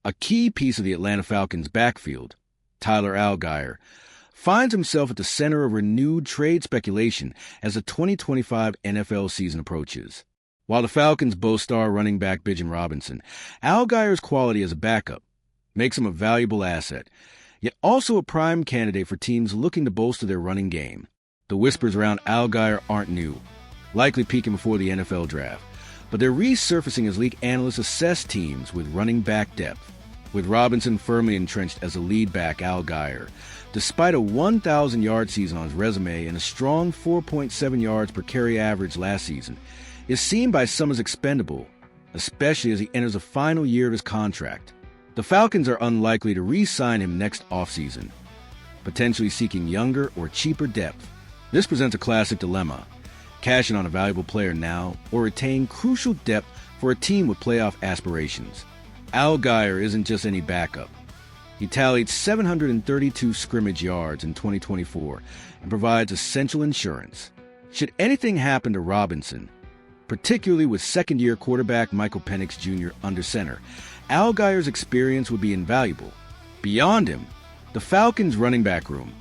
A key piece of the Atlanta Falcons' backfield, Tyler Allgeier, finds himself at the center of renewed trade speculation as the 2025 NFL season approaches. While the Falcons boast star running back Bijan Robinson, Allgeier's quality as a backup makes him a valuable asset, yet also a prime candidate for teams looking to bolster their running game. The whispers around Allgeier aren't new, likely peaking before the NFL draft, but they're resurfacing as league analysts assess teams with running back depth. With Robinson firmly entrenched as the lead back, Allgeier, despite a 1,000-yard season on his resume and a strong 4.7 yards per carry average last season, is seen by some as expendable, especially as he enters the final year of his contract. The Falcons are unlikely to re-sign him next offseason, potentially seeking younger or cheaper depth. This presents a classic dilemma: cash in on a valuable player now or retain crucial depth for a team with playoff aspirations. Allgeier isn't just any backup. He tallied 732 scrimmage yards in 2024 and provides essential insurance. Should anything happen to Robinson, particularly with second-year quarterback Michael Penix Jr. under center, Allgeier's experience would be invaluable. Beyond him, the Falcons' running back room,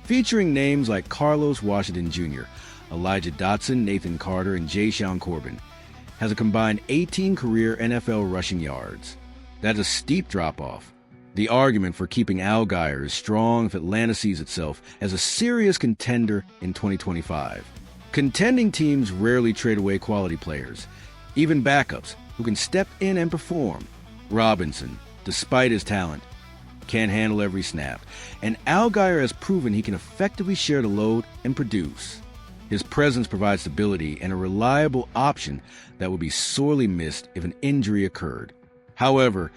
featuring names like Carlos Washington Jr., Elijah Dotson, Nathan Carter, and Ja'Shawn Corbin, has a combined 18 career NFL rushing yards. That's a steep drop-off. The argument for keeping Allgeier is strong if Atlanta sees itself as a serious contender in 2025. Contending teams rarely trade away quality players, even backups, who can step in and perform. Robinson, despite his talent, can't handle every snap, and Allgeier has proven he can effectively share the load and produce. His presence provides stability and a reliable option that would be sorely missed if an injury occurred. However,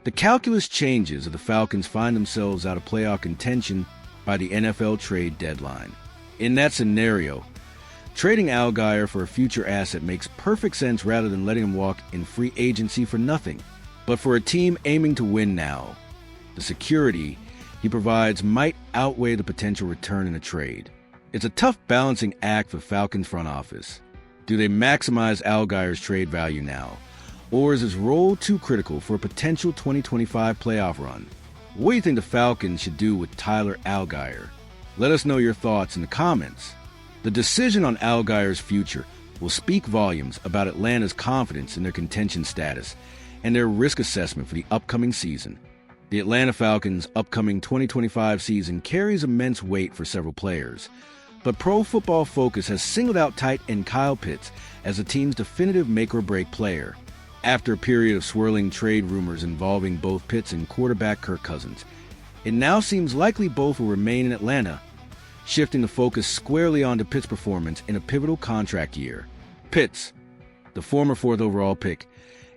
the calculus changes if the Falcons find themselves out of playoff contention by the NFL trade deadline. In that scenario, trading Allgeier for a future asset makes perfect sense rather than letting him walk in free agency for nothing. But for a team aiming to win now, the security he provides might outweigh the potential return in a trade. It's a tough balancing act for Falcons front office. Do they maximize Allgeier's trade value now, or is his role too critical for a potential 2025 playoff run? What do you think the Falcons should do with Tyler Allgeier? Let us know your thoughts in the comments. The decision on Allgeier's future will speak volumes about Atlanta's confidence in their contention status and their risk assessment for the upcoming season. The Atlanta Falcons' upcoming 2025 season carries immense weight for several players, but Pro Football Focus has singled out tight end Kyle Pitts as the team's definitive make-or-break player. After a period of swirling trade rumors involving both Pitts and quarterback Kirk Cousins, it now seems likely both will remain in Atlanta, shifting the focus squarely onto Pitts' performance in a pivotal contract year. Pitts, the former fourth overall pick,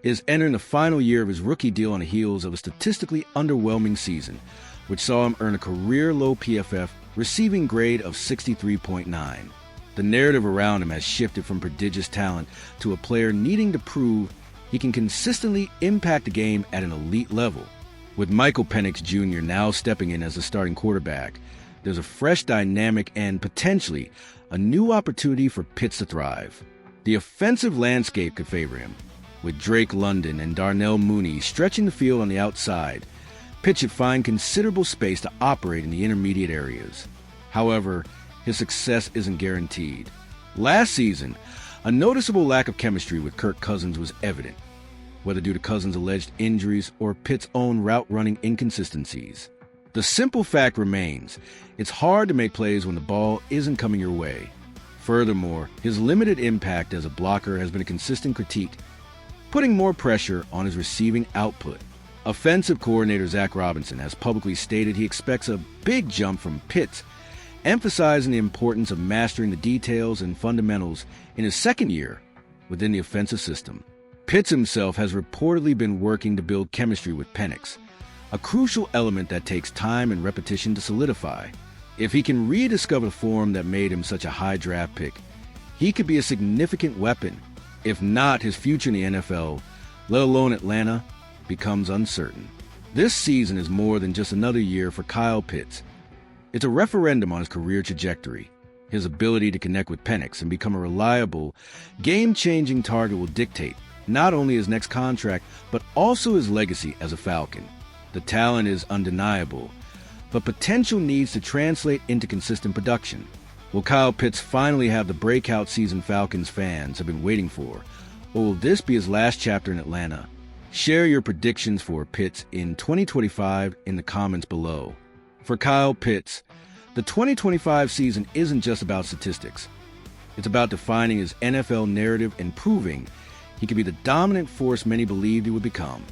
is entering the final year of his rookie deal on the heels of a statistically underwhelming season, which saw him earn a career-low PFF receiving grade of 63.9. The narrative around him has shifted from prodigious talent to a player needing to prove he can consistently impact the game at an elite level. With Michael Penix Jr. now stepping in as the starting quarterback, there's a fresh dynamic and, potentially, a new opportunity for Pitts to thrive. The offensive landscape could favor him. With Drake London and Darnell Mooney stretching the field on the outside, Pitts should find considerable space to operate in the intermediate areas. However, his success isn't guaranteed. Last season, a noticeable lack of chemistry with Kirk Cousins was evident, whether due to Cousins' alleged injuries or Pitts' own route-running inconsistencies. The simple fact remains, it's hard to make plays when the ball isn't coming your way. Furthermore, his limited impact as a blocker has been a consistent critique, putting more pressure on his receiving output. Offensive coordinator Zach Robinson has publicly stated he expects a big jump from Pitts, emphasizing the importance of mastering the details and fundamentals in his second year within the offensive system. Pitts himself has reportedly been working to build chemistry with Penix, a crucial element that takes time and repetition to solidify. If he can rediscover the form that made him such a high draft pick, he could be a significant weapon. If not, his future in the NFL, let alone Atlanta, becomes uncertain. This season is more than just another year for Kyle Pitts. It's a referendum on his career trajectory. His ability to connect with Penix and become a reliable, game-changing target will dictate not only his next contract, but also his legacy as a Falcon. The talent is undeniable, but potential needs to translate into consistent production. Will Kyle Pitts finally have the breakout season Falcons fans have been waiting for, or will this be his last chapter in Atlanta? Share your predictions for Pitts in 2025 in the comments below. For Kyle Pitts, the 2025 season isn't just about statistics. It's about defining his NFL narrative and proving he could be the dominant force many believed he would become.